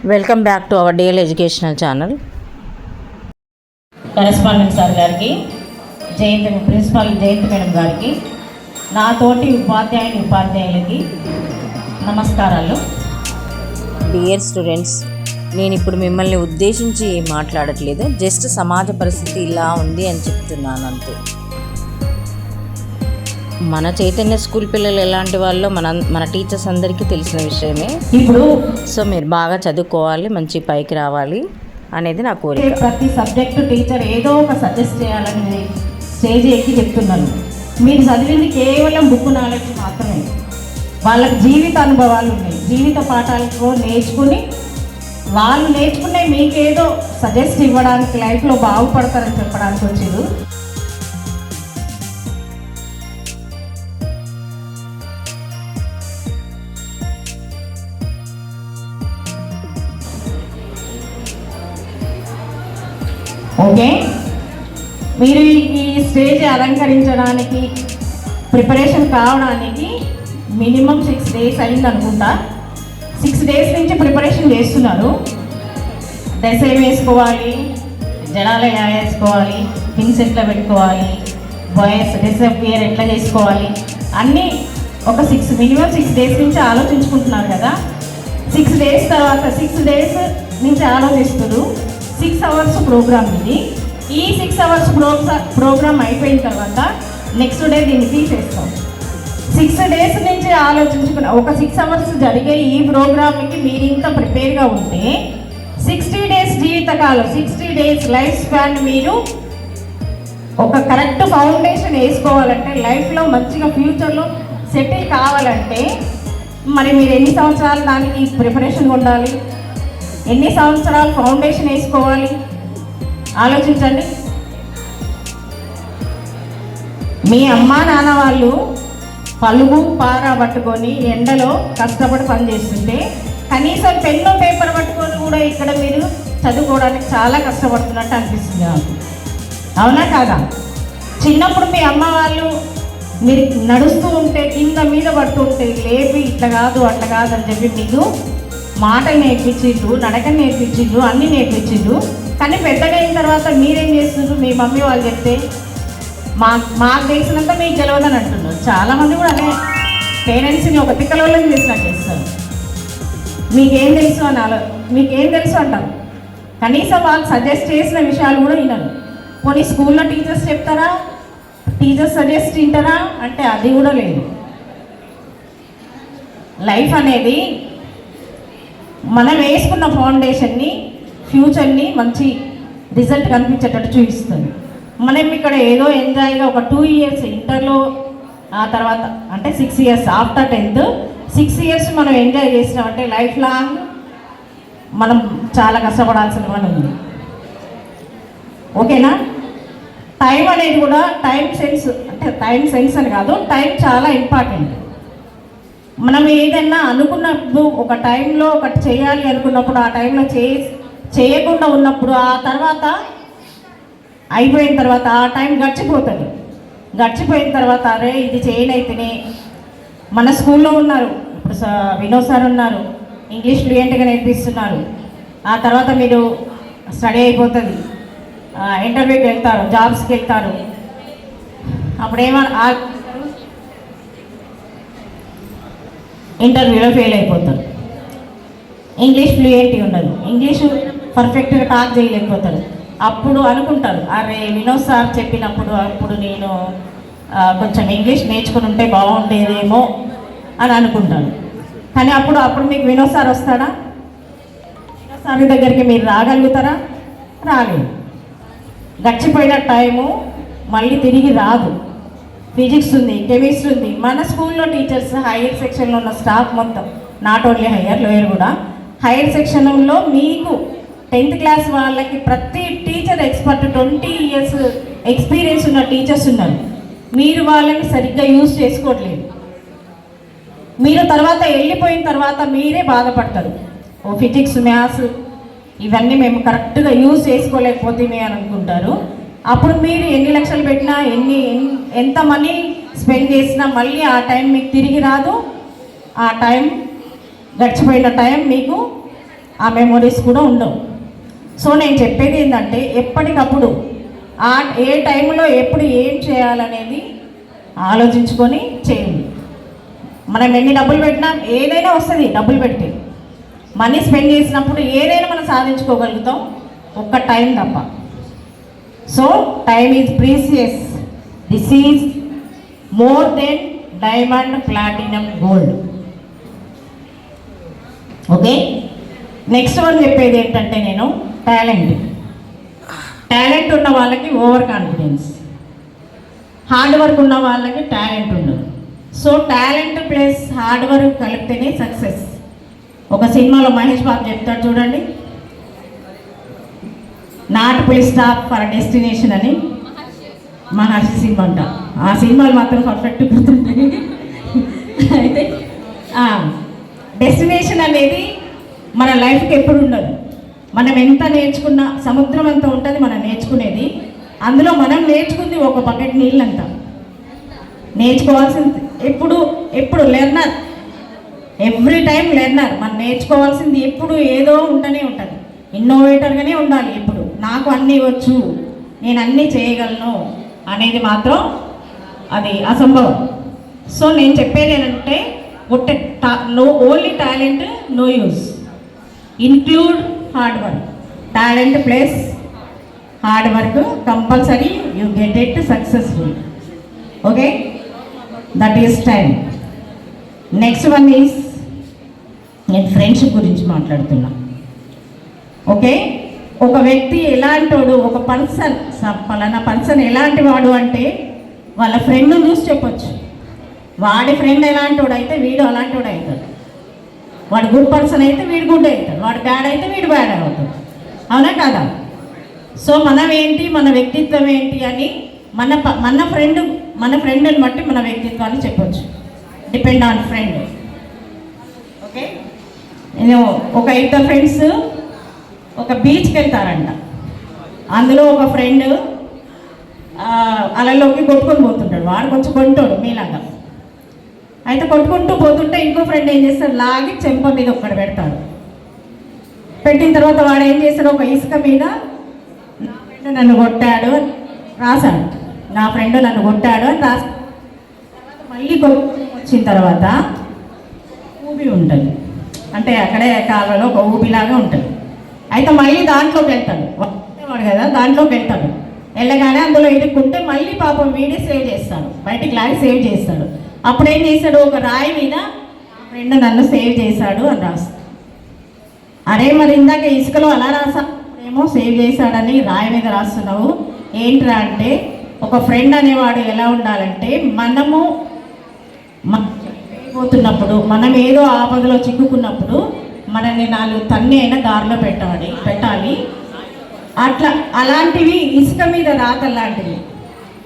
Welcome back to our DL educational channel. Correspondent sir గారికి, principal జయంతి madam గారికి, నా తోటి ఉపాధ్యాయులకి నమస్కారాలు. డియర్ స్టూడెంట్స్, నేను ఇప్పుడు మిమ్మల్ని ఉద్దేశించి మాట్లాడట్లేదు, జస్ట్ సమాజ పరిస్థితి ఇలా ఉంది అని చెప్తున్నాను అంతే. మన చైతన్య స్కూల్ పిల్లలు ఎలాంటి వాళ్ళో మన టీచర్స్ అందరికీ తెలిసిన విషయమే. ఇప్పుడు సో మీరు బాగా చదువుకోవాలి, మంచి పైకి రావాలి అనేది నా కోరిక. ప్రతి సబ్జెక్టు టీచర్ ఏదో ఒక సజెస్ట్ చేయాలని స్టేజ్ ఎక్కి చెప్తున్నాను. మీరు చదివింది కేవలం బుక్ నాలెడ్జ్ మాత్రమే. వాళ్ళకి జీవిత అనుభవాలు ఉన్నాయి, జీవిత పాఠాలతో నేర్చుకుని వాళ్ళు నేర్చుకునే మీకేదో సజెస్ట్ ఇవ్వడానికి, లైఫ్లో బాగుపడతారని చెప్పడానికి వచ్చారు. ఓకే, మీరు ఈ స్టేజ్ అలంకరించడానికి ప్రిపరేషన్ కావడానికి మినిమం 6 days అయింది అనుకుంటా. 6 days నుంచి ప్రిపరేషన్ చేస్తున్నారు. డ్రెస్ ఏం వేసుకోవాలి, జడాలు ఎలా వేసుకోవాలి, పిన్స్ ఎట్లా పెట్టుకోవాలి, బాయ్స్ డ్రెస్ వేర్ ఎట్లా చేసుకోవాలి అన్నీ ఒక మినిమం 6 days నుంచి ఆలోచించుకుంటున్నారు కదా. 6 days తర్వాత 6 days నుంచి ఆలోచిస్తారు. 6 hours ప్రోగ్రామ్ ఇది. ఈ 6 hours ప్రోగ్రామ్ అయిపోయిన తర్వాత నెక్స్ట్ డే దీన్ని తీసేస్తాం. 6 days నుంచి ఆలోచించుకున్న ఒక 6 hours జరిగే ఈ ప్రోగ్రామ్కి మీరు ఇంకా ప్రిపేర్గా ఉంటే 60 days జీవితకాలం, 60 days లైఫ్ స్పాన్ మీరు ఒక కరెక్ట్ ఫౌండేషన్ వేసుకోవాలంటే, లైఫ్లో మంచిగా ఫ్యూచర్లో సెటిల్ కావాలంటే మరి మీరు ఎన్ని సంవత్సరాలు దానికి ప్రిపరేషన్ ఉండాలి, ఎన్ని సంవత్సరాలు ఫౌండేషన్ వేసుకోవాలి ఆలోచించండి. మీ అమ్మా నాన్న వాళ్ళు పలుగు పార పట్టుకొని ఎండలో కష్టపడి పనిచేస్తుంటే కనీసం పెన్ను పేపర్ పట్టుకొని కూడా ఇక్కడ మీరు చదువుకోవడానికి చాలా కష్టపడుతున్నట్టు అనిపిస్తుంది నాకు. అవునా కాదా? చిన్నప్పుడు మీ అమ్మ వాళ్ళు మీరు నడుస్తూ ఉంటే కింద మీద పడుతుంటే లేపి ఇట్లా కాదు అట్లా కాదు అని చెప్పి మీకు మాట నేర్పించిండ్రు, నడక నేర్పించిండ్రు, అన్నీ నేర్పించిండ్రు. కానీ పెద్దగా అయిన తర్వాత మీరేం చేస్తుండ్రు? మీ మమ్మీ వాళ్ళు చెప్తే మాకు తెలిసినంత మీకు తెలియదని అంటున్నారు. చాలామంది కూడా అదే పేరెంట్స్ని ఒక తిక్కలోళ్ళని చేసినట్టు చేస్తారు. మీకేం తెలుసు అని మీకేం తెలుసు అంటారు. కనీసం వాళ్ళు సజెస్ట్ చేసిన విషయాలు కూడా వినరు. పోనీ స్కూల్లో టీచర్స్ చెప్తారా, టీచర్స్ సజెస్ట్ వింటారా అంటే అది కూడా లేదు. లైఫ్ అనేది మనం వేసుకున్న ఫౌండేషన్ని, ఫ్యూచర్ని మంచి రిజల్ట్ కనిపించేటట్టు చూపిస్తుంది. మనం ఇక్కడ ఏదో ఎంజాయ్గా ఒక 2 years ఇంటర్లో, ఆ తర్వాత అంటే 6 years ఆఫ్టర్ 10th 6 years మనం ఎంజాయ్ చేసినామంటే లైఫ్ లాంగ్ మనం చాలా కష్టపడాల్సిన పని ఉంది. ఓకేనా? టైం అనేది కూడా టైం సెన్స్ అని కాదు, టైం చాలా ఇంపార్టెంట్. మనం ఏదైనా అనుకున్నప్పుడు ఒక టైంలో ఒకటి చేయాలి అనుకున్నప్పుడు ఆ టైంలో చేయకుండా ఉన్నప్పుడు ఆ తర్వాత అయిపోయిన తర్వాత ఆ టైం గడిచిపోతుంది. గడిచిపోయిన తర్వాత అరే ఇది చేయనైతేనే. మన స్కూల్లో ఉన్నారు, ఇప్పుడు వినోద్ సార్ ఉన్నారు, ఇంగ్లీష్ ఫ్లూయెంట్గా నేర్పిస్తున్నారు. ఆ తర్వాత మీరు స్టడీ అయిపోతుంది, ఇంటర్వ్యూకి వెళ్తారు, జాబ్స్కి వెళ్తారు. అప్పుడేమన్నా ఇంటర్వ్యూలో ఫెయిల్ అయిపోతారు. ఇంగ్లీష్ ఫ్లూయెంట్గా ఉండదు, ఇంగ్లీషు పర్ఫెక్ట్గా టాక్ చేయలేకపోతారు. అప్పుడు అనుకుంటారు అరే వినోద్ సార్ చెప్పినప్పుడు అప్పుడు నేను కొంచెం ఇంగ్లీష్ నేర్చుకుని ఉంటే బాగుండేదేమో అని అనుకుంటాను. కానీ అప్పుడు మీకు వినోద్ సార్ వస్తాడా? వినోద్ సార్ దగ్గరికి మీరు రాగలుగుతారా? రాలేదు. గడిచిపోయిన టైము మళ్ళీ తిరిగి రాదు. ఫిజిక్స్ ఉంది, కెమిస్ట్రీ ఉంది. మన స్కూల్లో టీచర్స్, హైయర్ సెక్షన్లో ఉన్న స్టాఫ్ మొత్తం, నాట్ ఓన్లీ హైయర్, లోయర్ కూడా, హైయర్ సెక్షన్లో మీకు 10th class వాళ్ళకి ప్రతి టీచర్ ఎక్స్పర్ట్, 20 years ఎక్స్పీరియన్స్ ఉన్న టీచర్స్ ఉన్నారు. మీరు వాళ్ళని సరిగ్గా యూజ్ చేసుకోవట్లేదు. మీరు తర్వాత వెళ్ళిపోయిన తర్వాత మీరే బాధపడతారు. ఫిజిక్స్, మ్యాథ్స్ ఇవన్నీ మేము కరెక్ట్గా యూజ్ చేసుకోలేకపోతే అని అనుకుంటారు. అప్పుడు మీరు ఎన్ని లక్షలు పెట్టినా, ఎంత మనీ స్పెండ్ చేసినా మళ్ళీ ఆ టైం మీకు తిరిగి రాదు. ఆ టైం, గడిచిపోయిన టైం మీకు ఆ మెమొరీస్ కూడా ఉండవు. సో నేను చెప్పేది ఏంటంటే ఎప్పటికప్పుడు ఏ టైంలో ఎప్పుడు ఏం చేయాలనేది ఆలోచించుకొని చేయండి. మనం ఎన్ని డబ్బులు పెట్టినా ఏదైనా వస్తుంది. డబ్బులు పెడితే మనీ స్పెండ్ చేసినప్పుడు ఏదైనా మనం సాధించుకోగలుగుతాం, ఒక్క టైం తప్ప. So time is precious. This is more than diamond, platinum, gold. Okay, next one చెప్పేది ఏంటంటే నేను టాలెంట్ ఉన్న వాళ్ళకి ఓవర్ కాన్ఫిడెన్స్, హార్డ్ వర్క్ ఉన్న వాళ్ళకి టాలెంట్ ఉండదు. So talent plus hard work కలిపితేనే సక్సెస్. ఒక సినిమాలో మహేష్ బాబు చెప్తాడు చూడండి, not full stop for destination అని. మహర్షి సినిమా అంట. ఆ సినిమాలు మాత్రం పర్ఫెక్ట్ గుర్తుంటాయి. అయితే డెస్టినేషన్ అనేది మన లైఫ్కి ఎప్పుడు ఉండదు. మనం ఎంత నేర్చుకున్నా సముద్రం అంత ఉంటుంది మనం నేర్చుకునేది. అందులో మనం నేర్చుకుంది ఒక బకెట్ నీళ్ళంతా. నేర్చుకోవాల్సింది ఎప్పుడు లెర్నర్, ఎవ్రీ టైం లెర్నర్. మనం నేర్చుకోవాల్సింది ఎప్పుడు ఏదో ఉంటూనే ఉంటుంది. ఇన్నోవేటర్గానే ఉండాలి ఎప్పుడు. నాకు అన్నీ వచ్చు, నేను అన్నీ చేయగలను అనేది మాత్రం అది అసంభవం. సో నేను చెప్పేది ఏంటంటే only talent no use, include hard work. Talent plus hard work compulsory you get it successful. Okay, that is time. Next one is నేను ఫ్రెండ్షిప్ గురించి మాట్లాడుతున్నా. ఓకే, ఒక వ్యక్తి ఎలాంటోడు, ఒక పలానా పర్సన్ ఎలాంటి వాడు అంటే వాళ్ళ ఫ్రెండ్ని చూసి చెప్పొచ్చు. వాడి ఫ్రెండ్ ఎలాంటోడు అయితే వీడు అలాంటోడు అవుతాడు. వాడు గుడ్ పర్సన్ అయితే వీడు గుడ్ అవుతాడు, వాడు బ్యాడ్ అయితే వీడు బ్యాడ్ అవుతాడు. అవునా కాదా? సో మనం ఏంటి, మన వ్యక్తిత్వం ఏంటి అని మన ఫ్రెండ్ని బట్టి మన వ్యక్తిత్వాన్ని చెప్పొచ్చు. Depend on friend. ఓకే, నేను ఒక ఇద్దరు ఫ్రెండ్స్ ఒక బీచ్కి వెళ్తారంట. అందులో ఒక ఫ్రెండ్ అలలోకి కొట్టుకొని పోతుంటాడు. వాడు కొంచెం కొంటాడు మీలాగా. అయితే కొట్టుకుంటూ పోతుంటే ఇంకో ఫ్రెండ్ ఏం చేస్తాడు, లాగి చెంప మీద ఒక్కడు పెడతాడు. పెట్టిన తర్వాత వాడు ఏం చేస్తాడు, ఒక ఇసుక మీద నా ఫ్రెండ్ నన్ను కొట్టాడు అని రాశాడు. నా ఫ్రెండ్ నన్ను కొట్టాడు అని రాశాడు. మళ్ళీ వచ్చిన తర్వాత ఊబి ఉంటుంది, అంటే అక్కడే కాళ్ళలో ఒక ఊబిలాగా ఉంటుంది. అయితే మళ్ళీ దాంట్లోకి వెళ్తాడు, వాడు కదా దాంట్లోకి వెళ్తాడు. వెళ్ళగానే అందులో ఇరుక్కుంటే మళ్ళీ పాపం వీడే సేవ్ చేస్తాడు, బయటికి లాగి సేవ్ చేస్తాడు. అప్పుడు ఏం చేశాడు, ఒక రాయి మీద ఫ్రెండ్ నన్ను సేవ్ చేశాడు అని రాస్తాడు. అరే మరి ఇందాక ఇసుకలో అలా రాసామో సేవ్ చేశాడని రాయి మీద రాస్తున్నావు ఏంట్రా అంటే, ఒక ఫ్రెండ్ అనేవాడు ఎలా ఉండాలంటే మనము పోతున్నప్పుడు, మనం ఏదో ఆపదలో చిక్కుకున్నప్పుడు మనల్ని 4 తన్ని అయినా దారిలో పెట్టాలి. అలాంటివి ఇసుక మీద రాతల్లాంటివి,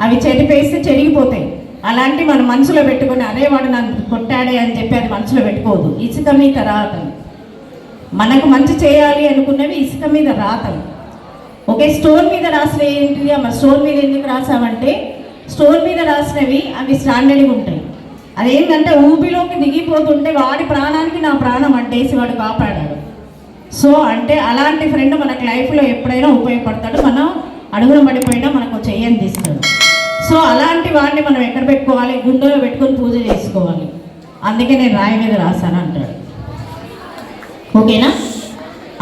అవి చెరిపేస్తే చెరిగిపోతాయి. అలాంటి మన మనసులో పెట్టుకొని అరే వాడు నన్ను కొట్టాడే అని చెప్పి అది మనసులో పెట్టుకోవద్దు. ఇసుక మీద రాతలు, మనకు మంచి చేయాలి అనుకున్నవి ఇసుక మీద రాతలు. ఓకే, స్టోన్ మీద రాసిన ఏంటి, మరి స్టోన్ మీద ఎందుకు రాసామంటే స్టోన్ మీద రాసినవి అవి స్టాండర్డ్గా ఉంటాయి. అదేంటంటే ఊపిలోకి దిగిపోతుంటే వాడి ప్రాణానికి నా ప్రాణం అంటేసి వాడు కాపాడాడు. సో అంటే అలాంటి ఫ్రెండ్ మనకు లైఫ్లో ఎప్పుడైనా ఉపయోగపడతాడు. మనం అడుగున పడిపోయినా మనకు చెయ్యని తీస్తాడు. సో అలాంటి వాడిని మనం ఎక్కడ పెట్టుకోవాలి, గుండెలో పెట్టుకొని పూజ చేసుకోవాలి. అందుకే నేను రాయి మీద రాశాను అంటాడు. ఓకేనా?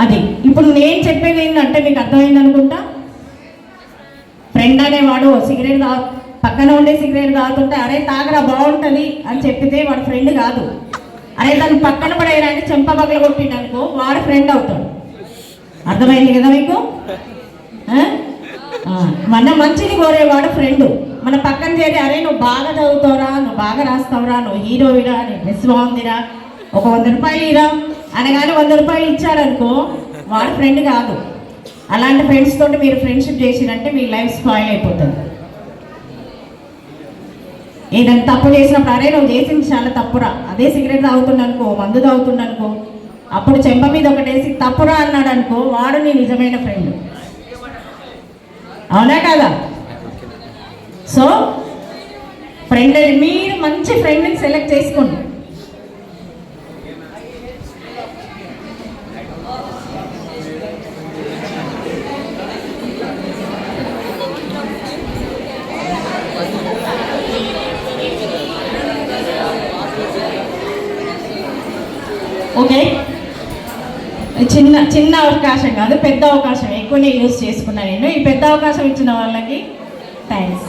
అది ఇప్పుడు నేను చెప్పేది ఏంటంటే మీకు అర్థమైంది అనుకుంటా. ఫ్రెండ్ అనేవాడు సిగరెట్ పక్కన ఉండే సిగరెట్ తాగుతుంటే అరే తాగరా బాగుంటుంది అని చెప్పితే వాడు ఫ్రెండ్ కాదు. అరే దాన్ని పక్కన పడేయడానికి చెంప పగల కొట్టిండనుకో వాడు ఫ్రెండ్ అవుతాడు. అర్థమైంది కదా మీకు? మన మంచిని కోరేవాడు ఫ్రెండ్. మన పక్కన చేరి అరే నువ్వు బాగా చదువుతావురా, నువ్వు బాగా రాస్తావురా, నువ్వు హీరోయిరా, నీ డ్రెస్ బాగుందిరా, ఒక 100 రూపాయలు ఇరా అనగానే 100 రూపాయలు ఇచ్చాడనుకో వాడు ఫ్రెండ్ కాదు. అలాంటి ఫ్రెండ్స్ తోటి మీరు ఫ్రెండ్షిప్ చేసిరంటే మీ లైఫ్ స్పాయిల్ అయిపోతుంది. ఏదైనా తప్పు చేసినప్పుడు అరే నువ్వు చేసింది చాలా తప్పురా, అదే సిగరెట్ తాగుతుండనుకో, మందు తాగుతుండనుకో, అప్పుడు చెంప మీద ఒకటేసి తప్పురా అన్నాడు అనుకో వాడు నీ నిజమైన ఫ్రెండ్. అవునా కదా? సో ఫ్రెండ్ మీరు మంచి ఫ్రెండ్ని సెలెక్ట్ చేసుకోండి. ఓకే, చిన్న చిన్న అవకాశం కాదు, పెద్ద అవకాశం ఎక్కువనే యూజ్ చేసుకున్నాను నేను. ఈ పెద్ద అవకాశం ఇచ్చిన వాళ్ళకి థ్యాంక్స్.